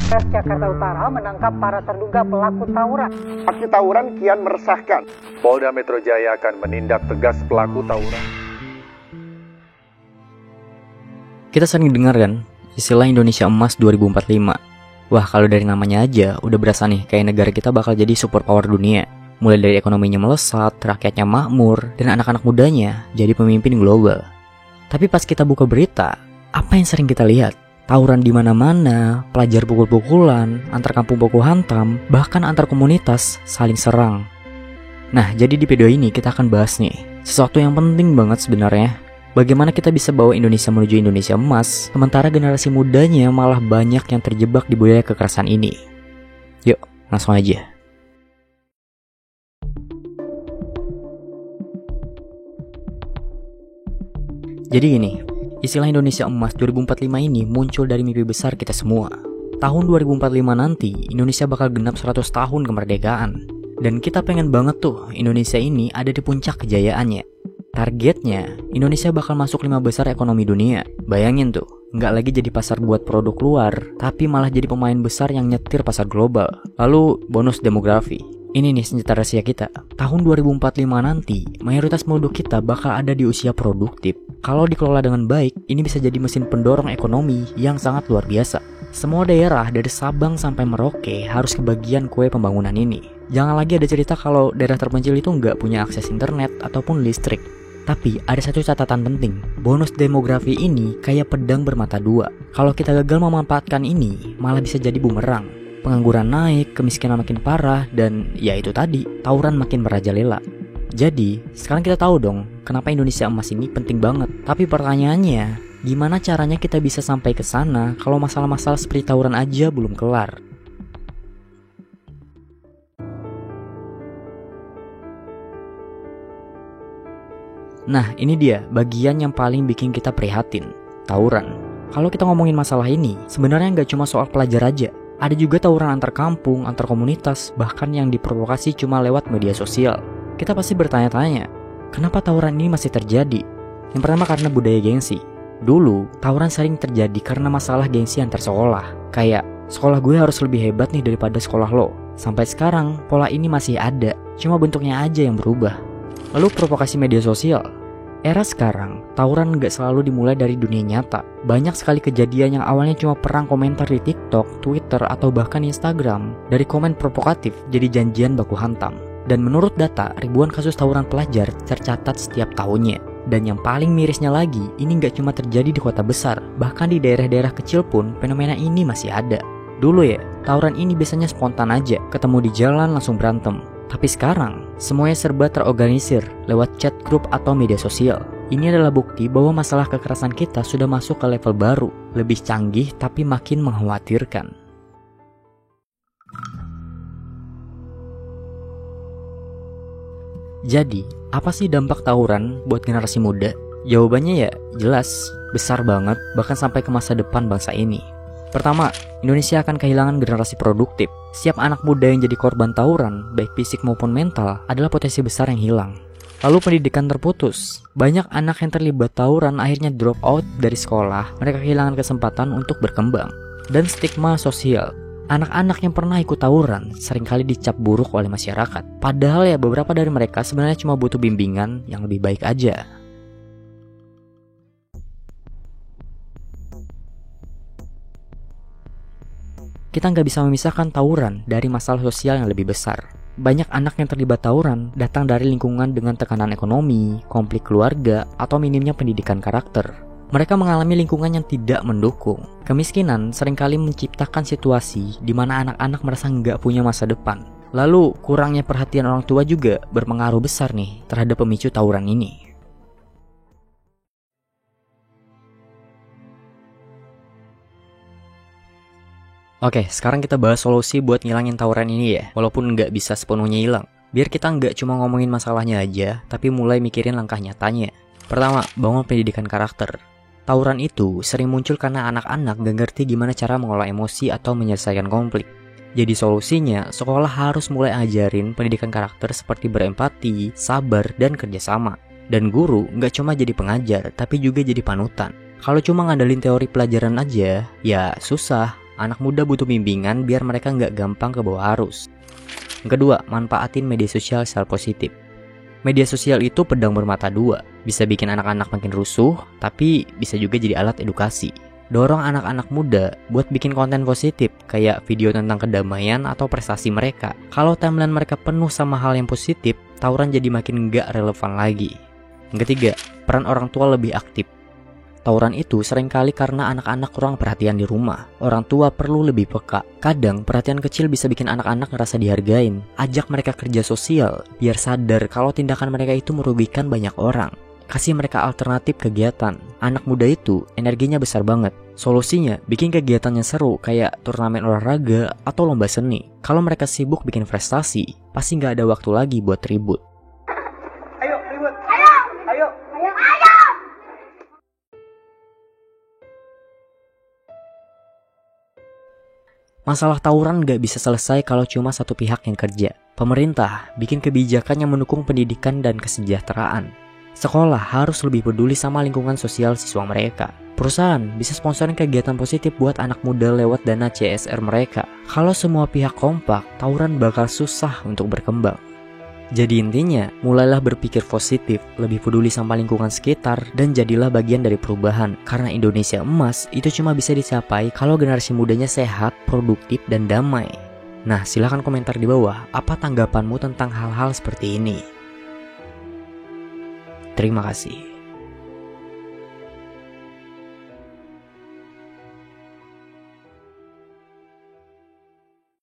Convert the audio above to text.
Polres Jakarta Utara menangkap para terduga pelaku tawuran. Aksi tawuran kian meresahkan. Polda Metro Jaya akan menindak tegas pelaku tawuran. Kita sering dengar kan istilah Indonesia Emas 2045. Wah, kalau dari namanya aja udah berasa nih kayak negara kita bakal jadi superpower dunia. Mulai dari ekonominya melesat, rakyatnya makmur, dan anak-anak mudanya jadi pemimpin global. Tapi pas kita buka berita, apa yang sering kita lihat? Tawuran di mana-mana, pelajar pukul-pukulan, antar kampung baku hantam, bahkan antar komunitas saling serang. Nah, jadi di video ini kita akan bahas nih sesuatu yang penting banget sebenarnya. Bagaimana kita bisa bawa Indonesia menuju Indonesia Emas, sementara generasi mudanya malah banyak yang terjebak di budaya kekerasan ini. Yuk, langsung aja. Jadi gini, istilah Indonesia Emas 2045 ini muncul dari mimpi besar kita semua. Tahun 2045 nanti, Indonesia bakal genap 100 tahun kemerdekaan. Dan kita pengen banget tuh Indonesia ini ada di puncak kejayaannya. Targetnya, Indonesia bakal masuk 5 besar ekonomi dunia. Bayangin tuh, nggak lagi jadi pasar buat produk luar, tapi malah jadi pemain besar yang nyetir pasar global. Lalu, bonus demografi. Ini nih senjata rahasia kita. Tahun 2045 nanti, mayoritas penduduk kita bakal ada di usia produktif. Kalau dikelola dengan baik, ini bisa jadi mesin pendorong ekonomi yang sangat luar biasa. Semua daerah dari Sabang sampai Merauke harus kebagian kue pembangunan ini. Jangan lagi ada cerita kalau daerah terpencil itu nggak punya akses internet ataupun listrik. Tapi ada satu catatan penting, bonus demografi ini kayak pedang bermata dua. Kalau kita gagal memanfaatkan ini, malah bisa jadi bumerang. Pengangguran naik, kemiskinan makin parah, dan ya itu tadi, tawuran makin merajalela. Jadi, sekarang kita tahu dong, kenapa Indonesia Emas ini penting banget. Tapi pertanyaannya, gimana caranya kita bisa sampai ke sana kalau masalah-masalah seperti tawuran aja belum kelar? Nah, ini dia bagian yang paling bikin kita prihatin, tawuran. Kalau kita ngomongin masalah ini, sebenarnya nggak cuma soal pelajar aja. Ada juga tawuran antar kampung, antar komunitas, bahkan yang diprovokasi cuma lewat media sosial. Kita pasti bertanya-tanya, kenapa tawuran ini masih terjadi? Yang pertama karena budaya gengsi. Dulu, tawuran sering terjadi karena masalah gengsi antar sekolah. Kayak, sekolah gue harus lebih hebat nih daripada sekolah lo. Sampai sekarang, pola ini masih ada, cuma bentuknya aja yang berubah. Lalu provokasi media sosial. Era sekarang, tawuran gak selalu dimulai dari dunia nyata. Banyak sekali kejadian yang awalnya cuma perang komentar di TikTok, Twitter, atau bahkan Instagram. Dari komen provokatif jadi janjian baku hantam. Dan menurut data, ribuan kasus tawuran pelajar tercatat setiap tahunnya. Dan yang paling mirisnya lagi, ini gak cuma terjadi di kota besar. Bahkan di daerah-daerah kecil pun fenomena ini masih ada. Dulu ya, tawuran ini biasanya spontan aja, ketemu di jalan langsung berantem. Tapi sekarang, semuanya serba terorganisir lewat chat grup atau media sosial. Ini adalah bukti bahwa masalah kekerasan kita sudah masuk ke level baru, lebih canggih tapi makin mengkhawatirkan. Jadi, apa sih dampak tawuran buat generasi muda? Jawabannya ya jelas, besar banget, bahkan sampai ke masa depan bangsa ini. Pertama, Indonesia akan kehilangan generasi produktif. Setiap anak muda yang jadi korban tawuran, baik fisik maupun mental, adalah potensi besar yang hilang. Lalu pendidikan terputus. Banyak anak yang terlibat tawuran akhirnya drop out dari sekolah. Mereka kehilangan kesempatan untuk berkembang. Dan stigma sosial. Anak-anak yang pernah ikut tawuran seringkali dicap buruk oleh masyarakat. Padahal ya beberapa dari mereka sebenarnya cuma butuh bimbingan yang lebih baik aja. Kita nggak bisa memisahkan tawuran dari masalah sosial yang lebih besar. Banyak anak yang terlibat tawuran datang dari lingkungan dengan tekanan ekonomi, konflik keluarga, atau minimnya pendidikan karakter. Mereka mengalami lingkungan yang tidak mendukung. Kemiskinan seringkali menciptakan situasi di mana anak-anak merasa nggak punya masa depan. Lalu, kurangnya perhatian orang tua juga berpengaruh besar nih terhadap pemicu tawuran ini. Oke, sekarang kita bahas solusi buat ngilangin tawuran ini ya, walaupun nggak bisa sepenuhnya hilang. Biar kita nggak cuma ngomongin masalahnya aja, tapi mulai mikirin langkah nyatanya. Pertama, bangun pendidikan karakter. Tawuran itu sering muncul karena anak-anak gak ngerti gimana cara mengolah emosi atau menyelesaikan konflik. Jadi solusinya, sekolah harus mulai ajarin pendidikan karakter seperti berempati, sabar, dan kerjasama. Dan guru nggak cuma jadi pengajar, tapi juga jadi panutan. Kalau cuma ngandelin teori pelajaran aja, ya susah. Anak muda butuh bimbingan biar mereka nggak gampang ke bawah arus. Yang kedua, manfaatin media sosial secara positif. Media sosial itu pedang bermata dua. Bisa bikin anak-anak makin rusuh, tapi bisa juga jadi alat edukasi. Dorong anak-anak muda buat bikin konten positif, kayak video tentang kedamaian atau prestasi mereka. Kalau timeline mereka penuh sama hal yang positif, tawuran jadi makin nggak relevan lagi. Yang ketiga, peran orang tua lebih aktif. Tawuran itu seringkali karena anak-anak kurang perhatian di rumah. Orang tua perlu lebih peka. Kadang perhatian kecil bisa bikin anak-anak ngerasa dihargain. Ajak mereka kerja sosial biar sadar kalau tindakan mereka itu merugikan banyak orang. Kasih mereka alternatif kegiatan. Anak muda itu energinya besar banget. Solusinya bikin kegiatannya seru kayak turnamen olahraga atau lomba seni. Kalau mereka sibuk bikin prestasi, pasti nggak ada waktu lagi buat ribut. Ayo ribut. Ayo. Ayo. Ayo. Ayo. Masalah tawuran gak bisa selesai kalau cuma satu pihak yang kerja. Pemerintah bikin kebijakan yang mendukung pendidikan dan kesejahteraan. Sekolah harus lebih peduli sama lingkungan sosial siswa mereka. Perusahaan bisa sponsorin kegiatan positif buat anak muda lewat dana CSR mereka. Kalau semua pihak kompak, tawuran bakal susah untuk berkembang. Jadi intinya, mulailah berpikir positif, lebih peduli sama lingkungan sekitar, dan jadilah bagian dari perubahan. Karena Indonesia emas itu cuma bisa dicapai kalau generasi mudanya sehat, produktif, dan damai. Nah, silahkan komentar di bawah, apa tanggapanmu tentang hal-hal seperti ini? Terima kasih.